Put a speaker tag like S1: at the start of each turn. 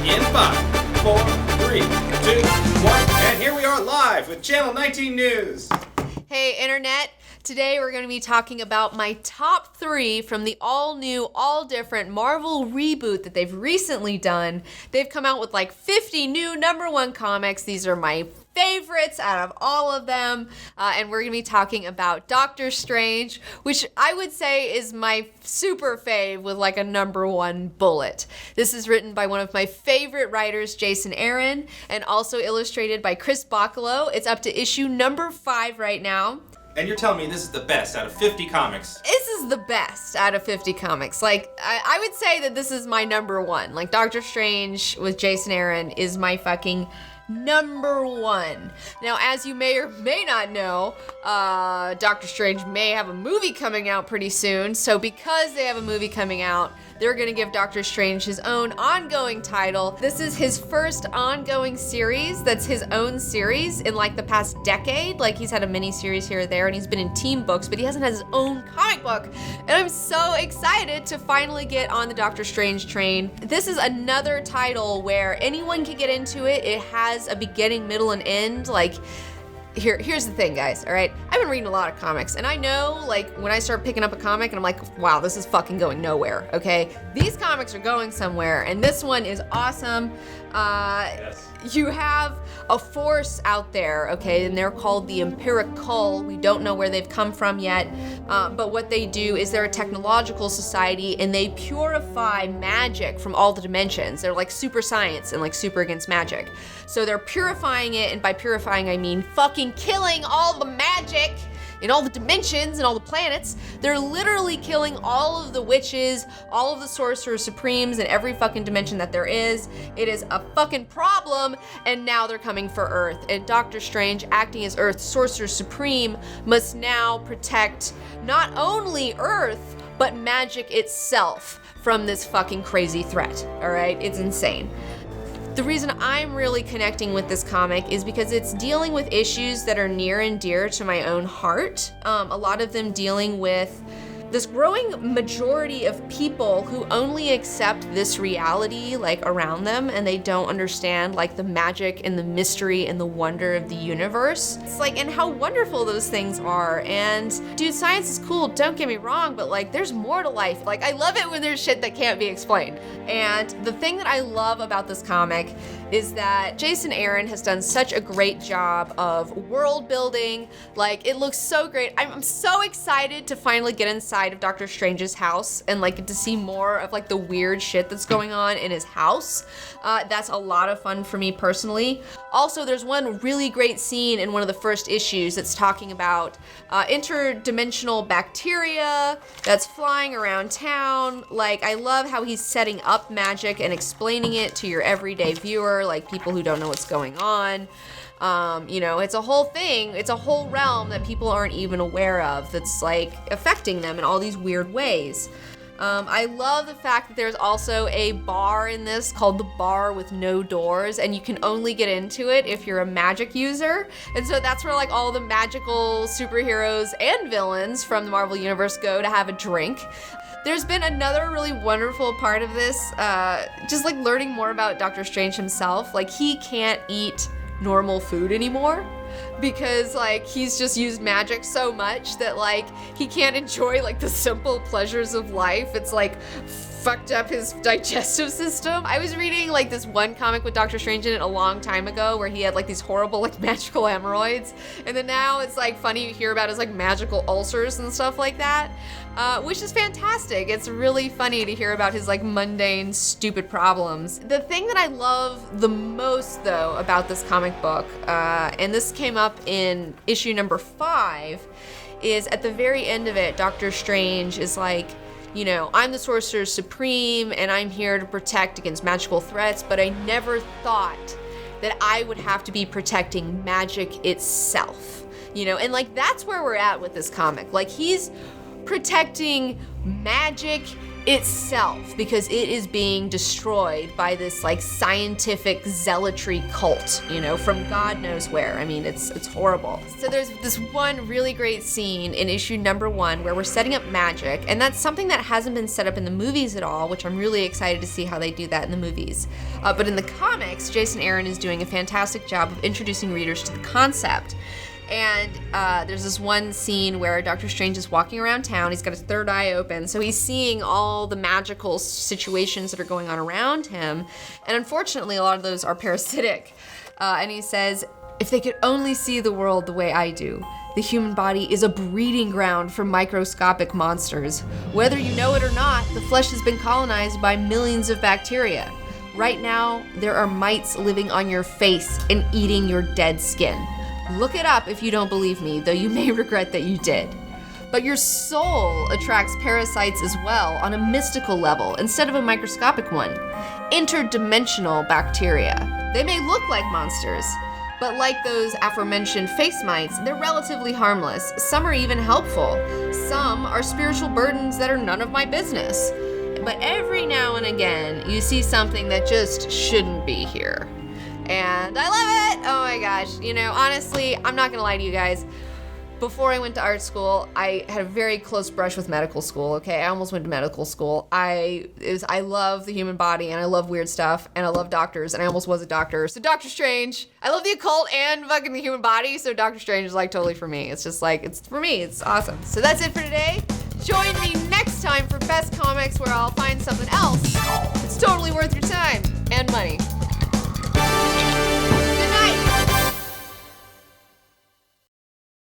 S1: In 5, 4, 3, 2, 1, and here we are live with Channel 19 News.
S2: Hey, Internet. Today we're going to be talking about my top 3 from the all-new, all-different Marvel reboot that they've recently done. They've come out with like 50 new #1 comics. These are my favorites out of all of them, and we're going to be talking about Doctor Strange, which I would say is my super fave with like a #1 bullet. This is written by one of my favorite writers, Jason Aaron, and also illustrated by Chris Bachalo. It's up to issue number 5 right now.
S1: And you're telling me this is the best out of 50 comics?
S2: This is the best out of 50 comics. Like, I would say that this is my #1. Like, Doctor Strange with Jason Aaron is my fucking #1. Now, as you may or may not know, Doctor Strange may have a movie coming out pretty soon. So because they have a movie coming out, they're gonna give Doctor Strange his own ongoing title. This is his first ongoing series that's his own series in like the past decade. Like, he's had a mini series here or there, and he's been in team books, but he hasn't had his own comic book. And I'm so excited to finally get on the Doctor Strange train. This is another title where anyone can get into it. It has a beginning, middle, and end. Like, here's the thing, guys, all right? I've been reading a lot of comics, and I know, like, when I start picking up a comic and I'm like, wow, this is fucking going nowhere, okay? These comics are going somewhere, and this one is awesome. Yes. You have a force out there, okay, and they're called the Empirical. We don't know where they've come from yet, but what they do is they're a technological society, and they purify magic from all the dimensions. They're like super science and like super against magic. So they're purifying it, and by purifying I mean fucking killing all the magic in all the dimensions and all the planets. They're literally killing all of the witches, all of the sorcerers supremes in every fucking dimension that there is. It is a fucking problem, and now they're coming for Earth. And Doctor Strange, acting as Earth's sorcerer supreme, must now protect not only Earth, but magic itself from this fucking crazy threat, all right? It's insane. The reason I'm really connecting with this comic is because it's dealing with issues that are near and dear to my own heart. A lot of them dealing with this growing majority of people who only accept this reality like around them, and they don't understand like the magic and the mystery and the wonder of the universe. It's like, and how wonderful those things are. And dude, science is cool, don't get me wrong, but like there's more to life. Like, I love it when there's shit that can't be explained. And the thing that I love about this comic is that Jason Aaron has done such a great job of world building. Like, it looks so great. I'm so excited to finally get inside of Doctor Strange's house and like get to see more of like the weird shit that's going on in his house. That's a lot of fun for me personally. Also, there's one really great scene in one of the first issues that's talking about interdimensional bacteria that's flying around town. Like, I love how he's setting up magic and explaining it to your everyday viewer, like people who don't know what's going on. You know, it's a whole thing, it's a whole realm that people aren't even aware of that's like affecting them in all these weird ways. I love the fact that there's also a bar in this called the Bar with No Doors, and you can only get into it if you're a magic user. And so that's where like all the magical superheroes and villains from the Marvel Universe go to have a drink. There's been another really wonderful part of this, just like learning more about Doctor Strange himself. Like, he can't eat normal food anymore because like he's just used magic so much that like he can't enjoy like the simple pleasures of life. It's like fucked up his digestive system. I was reading like this one comic with Doctor Strange in it a long time ago where he had like these horrible like magical hemorrhoids, and then now it's like funny to hear about his like magical ulcers and stuff like that, which is fantastic. It's really funny to hear about his like mundane stupid problems. The thing that I love the most though about this comic book, and this came up in issue number 5, is at the very end of it, Doctor Strange is like, you know, I'm the Sorcerer Supreme and I'm here to protect against magical threats, but I never thought that I would have to be protecting magic itself, you know? And like, that's where we're at with this comic. Like, he's protecting magic itself, because it is being destroyed by this like scientific zealotry cult, you know, from God knows where. I mean, it's horrible. So there's this one really great scene in issue number 1 where we're setting up magic, and that's something that hasn't been set up in the movies at all, which I'm really excited to see how they do that in the movies. But in the comics, Jason Aaron is doing a fantastic job of introducing readers to the concept. And there's this one scene where Doctor Strange is walking around town. He's got his third eye open, so he's seeing all the magical situations that are going on around him. And unfortunately, a lot of those are parasitic. And he says, if they could only see the world the way I do. The human body is a breeding ground for microscopic monsters. Whether you know it or not, the flesh has been colonized by millions of bacteria. Right now, there are mites living on your face and eating your dead skin. Look it up if you don't believe me, though you may regret that you did. But your soul attracts parasites as well on a mystical level instead of a microscopic one. Interdimensional bacteria. They may look like monsters, but like those aforementioned face mites, they're relatively harmless. Some are even helpful. Some are spiritual burdens that are none of my business. But every now and again, you see something that just shouldn't be here. And I love it! Oh my gosh. You know, honestly, I'm not gonna lie to you guys. Before I went to art school, I had a very close brush with medical school, okay? I almost went to medical school. I love the human body, and I love weird stuff, and I love doctors, and I almost was a doctor. So Doctor Strange, I love the occult and fucking the human body, so Doctor Strange is like totally for me. It's just like, it's for me, it's awesome. So that's it for today. Join me next time for Best Comics, where I'll find something else that's totally worth your time and money.